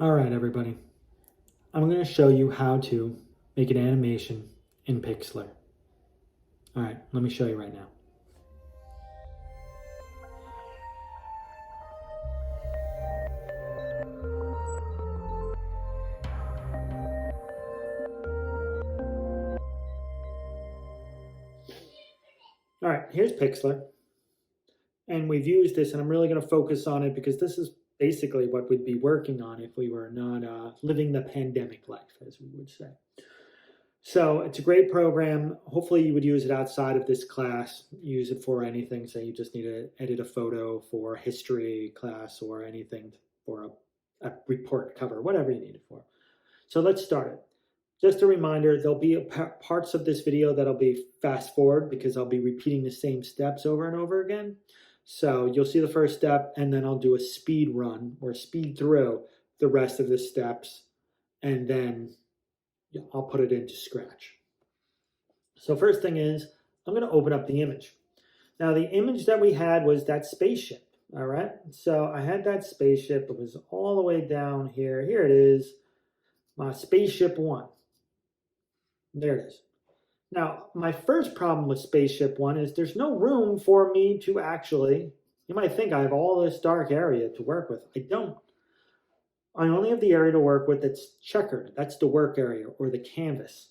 All right, everybody. I'm going to show you how to make an animation in Pixlr. All right, let me show you right now. All right, here's Pixlr. And we've used this, and I'm really going to focus on it because this is basically what we'd be working on if we were not living the pandemic life, as we would say. So it's a great program. Hopefully you would use it outside of this class, use it for anything. Say you just need to edit a photo for history class or anything for a report cover, whatever you need it for. So let's start it. Just a reminder, there'll be parts of this video that'll be fast forward because I'll be repeating the same steps over and over again. So you'll see the first step and then I'll do a speed run or speed through the rest of the steps and then I'll put it into Scratch. So first thing is, I'm going to open up the image. Now the image that we had was that spaceship, all right? So I had that spaceship, it was all the way down here. Here it is, my spaceship 1. There it is. Now, my first problem with spaceship 1 is there's no room for me to actually, you might think I have all this dark area to work with. I don't. I only have the area to work with that's checkered. That's the work area or the canvas.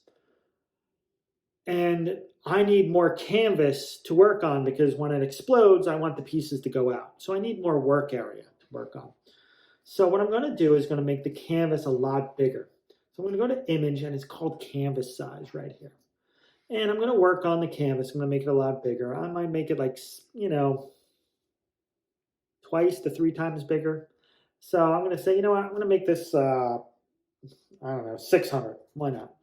And I need more canvas to work on because when it explodes, I want the pieces to go out. So I need more work area to work on. So what I'm going to do is going to make the canvas a lot bigger. So I'm going to go to image and it's called canvas size right here. And I'm going to work on the canvas. I'm going to make it a lot bigger. I might make it like, twice to 3 times bigger. So I'm going to say, you know what, I'm going to make this, 600. Why not?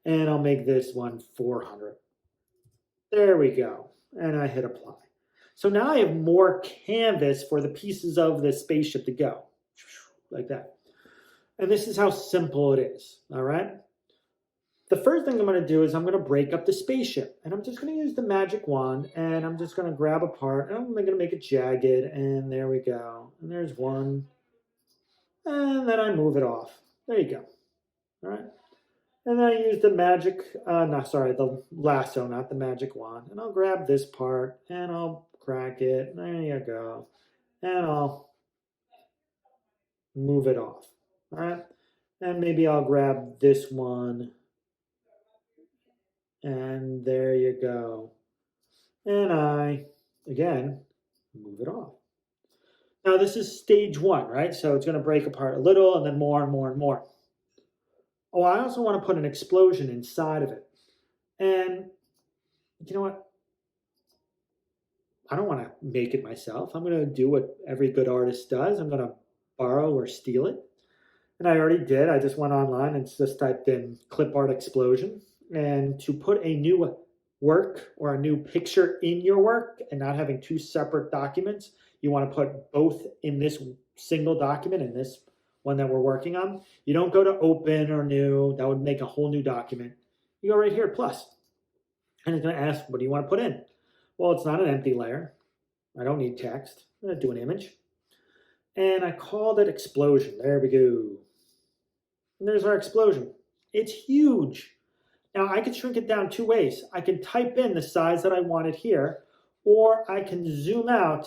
And I'll make this one 400. There we go. And I hit apply. So now I have more canvas for the pieces of the spaceship to go. Like that. And this is how simple it is. All right. The first thing I'm going to do is I'm going to break up the spaceship. And I'm just going to use the magic wand. And I'm just going to grab a part. And I'm going to make it jagged. And there we go. And there's one. And then I move it off. There you go. All right. And then I use the magic, the lasso, not the magic wand. And I'll grab this part and I'll crack it. There you go. And I'll move it off. All right. And maybe I'll grab this one. And there you go. And I, again, move it off. Now this is stage 1, right? So it's going to break apart a little and then more and more and more. Oh, I also want to put an explosion inside of it. And you know what? I don't want to make it myself. I'm going to do what every good artist does. I'm going to borrow or steal it. And I already did. I just went online and just typed in clip art explosion. And to put a new work or a new picture in your work and not having 2 separate documents, you want to put both in this single document, in this one that we're working on. You don't go to open or new. That would make a whole new document. You go right here, plus. And it's going to ask, what do you want to put in? Well, it's not an empty layer. I don't need text. I'm going to do an image. And I called it explosion. There we go. And there's our explosion. It's huge. Now, I can shrink it down 2 ways. I can type in the size that I want it here, or I can zoom out,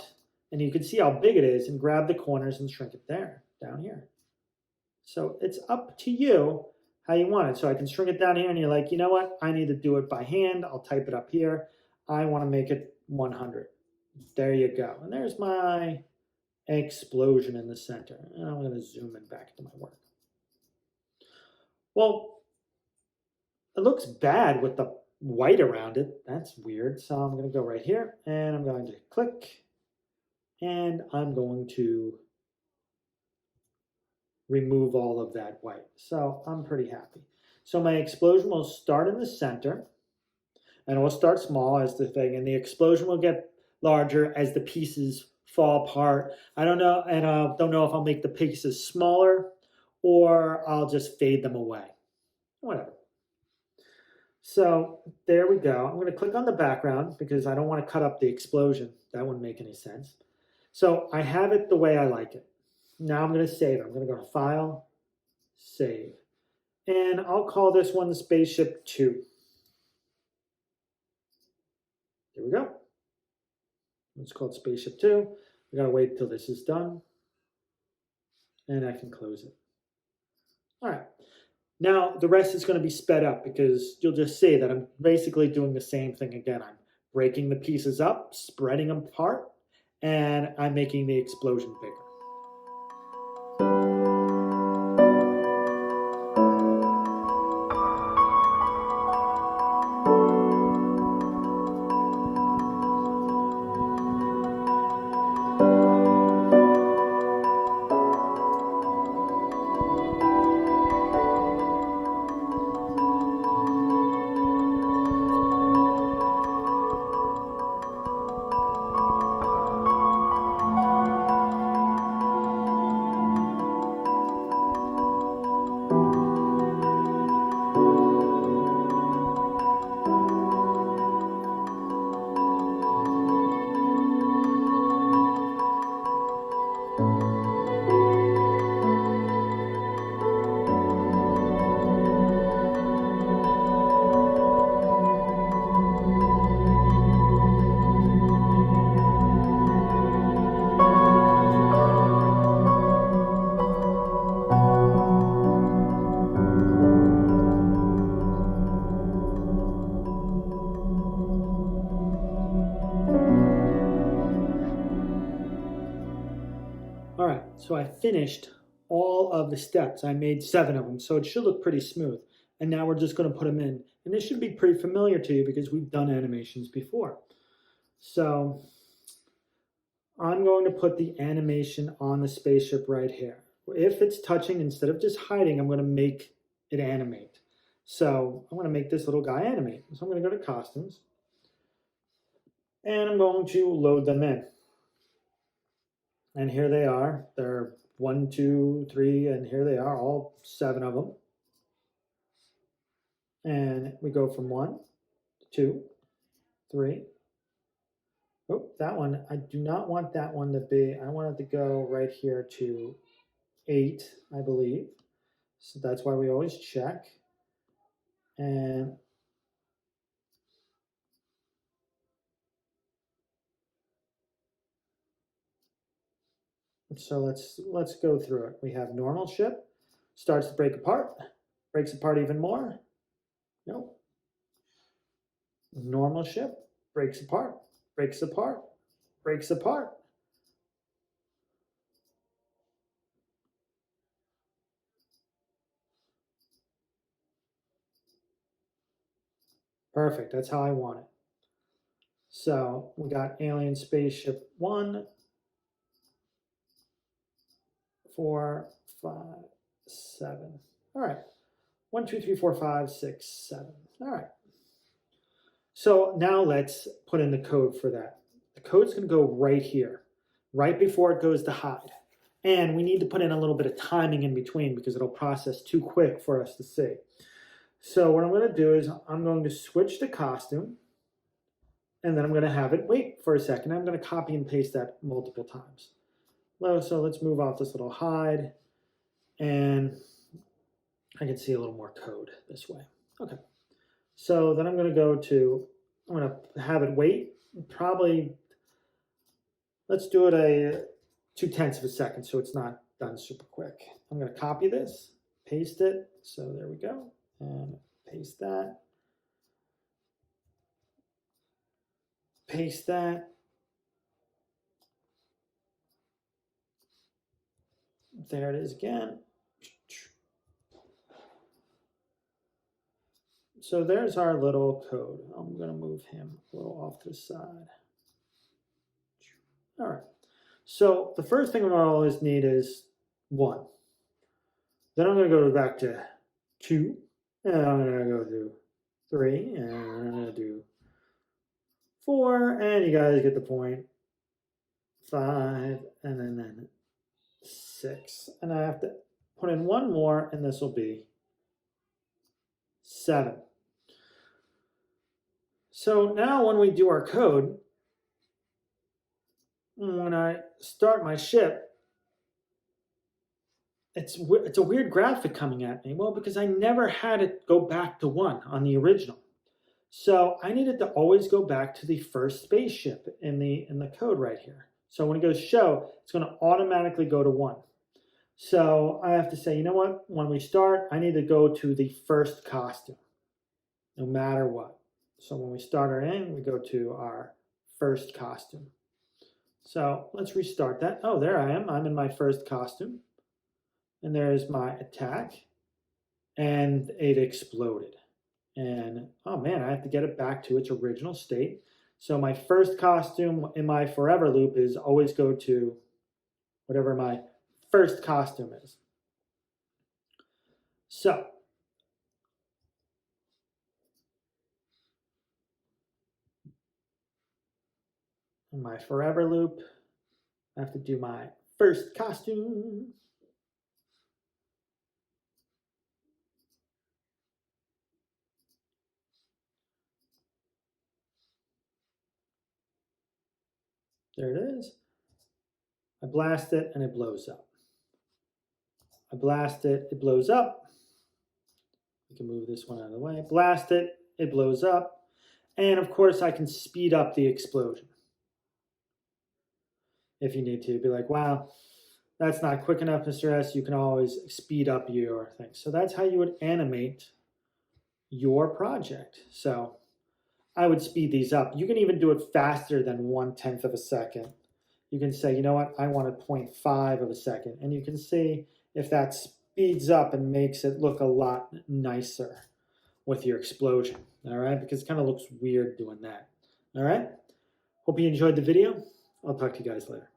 and you can see how big it is, and grab the corners and shrink it there, down here. So it's up to you how you want it. So I can shrink it down here, and you're like, you know what? I need to do it by hand. I'll type it up here. I want to make it 100. There you go. And there's my explosion in the center. And I'm going to zoom in back to my work. Well, it looks bad with the white around it. That's weird. So I'm going to go right here, and I'm going to click, and I'm going to remove all of that white. So I'm pretty happy. So my explosion will start in the center, and it will start small as the thing, and the explosion will get larger as the pieces fall apart. I don't know, and I don't know if I'll make the pieces smaller or I'll just fade them away. Whatever. So there we go. I'm going to click on the background because I don't want to cut up the explosion. That wouldn't make any sense. So I have it the way I like it. Now I'm going to save it. I'm going to go to File, save. And I'll call this one spaceship 2. There we go. It's called spaceship 2. We gotta wait until this is done. And I can close it. All right. Now the rest is going to be sped up because you'll just see that I'm basically doing the same thing again. I'm breaking the pieces up, spreading them apart, and I'm making the explosion bigger. All right, so I finished all of the steps. I made 7 of them, so it should look pretty smooth. And now we're just going to put them in. And this should be pretty familiar to you because we've done animations before. So I'm going to put the animation on the spaceship right here. If it's touching, instead of just hiding, I'm going to make it animate. So I'm going to make this little guy animate. So I'm going to go to costumes. And I'm going to load them in. And here they are. They're 1, 2, 3, and here they are, all 7 of them. And we go from 1, 2, 3. Oh, that one, I do not want that one to be, I want it to go right here to 8, I believe. So that's why we always check. And so let's go through it. We have normal ship, starts to break apart, breaks apart even more. Nope. Normal ship, breaks apart, breaks apart, breaks apart. Perfect, that's how I want it. So we got alien spaceship 1, 4, 5, 7. All right. 1, 2, 3, 4, 5, 6, 7. All right. So now let's put in the code for that. The code's going to go right here, right before it goes to hide. And we need to put in a little bit of timing in between because it'll process too quick for us to see. So what I'm going to do is I'm going to switch to costume, and then I'm going to have it wait for a second. I'm going to copy and paste that multiple times. So let's move off this little hide, and I can see a little more code this way. Okay. So then I'm going to go to, I'm going to have it wait, probably, let's do it a 0.2 of a second so it's not done super quick. I'm going to copy this, paste it. So there we go. And paste that. Paste that. There it is again. So there's our little code. I'm going to move him a little off to the side. All right. So the first thing I'm going to always need is 1. Then I'm going to go back to 2. And I'm going to go to 3. And I'm going to do 4. And you guys get the point. 5. And then 6. And I have to put in 1 more. And this will be 7. So now when we do our code, when I start my ship, it's a weird graphic coming at me. Well, because I never had it go back to 1 on the original. So I needed to always go back to the first spaceship in the code right here. So when it goes show, it's going to automatically go to 1. So I have to say, you know what? When we start, I need to go to the first costume, no matter what. So when we start our in, we go to our first costume. So let's restart that. Oh, there I am. I'm in my first costume. And there's my attack. And it exploded. And oh man, I have to get it back to its original state. So my first costume in my forever loop is always go to whatever my first costume is. So in my forever loop, I have to do my first costume. There it is. I blast it and it blows up. I blast it, it blows up. We can move this one out of the way. Blast it, it blows up. And of course, I can speed up the explosion. If you need to, be like, wow, that's not quick enough, Mr. S. You can always speed up your thing. So that's how you would animate your project. So I would speed these up. You can even do it faster than 1/10 of a second. You can say, you know what, I want a 0.5 of a second. And you can see if that speeds up and makes it look a lot nicer with your explosion. All right, because it kind of looks weird doing that. All right, hope you enjoyed the video. I'll talk to you guys later.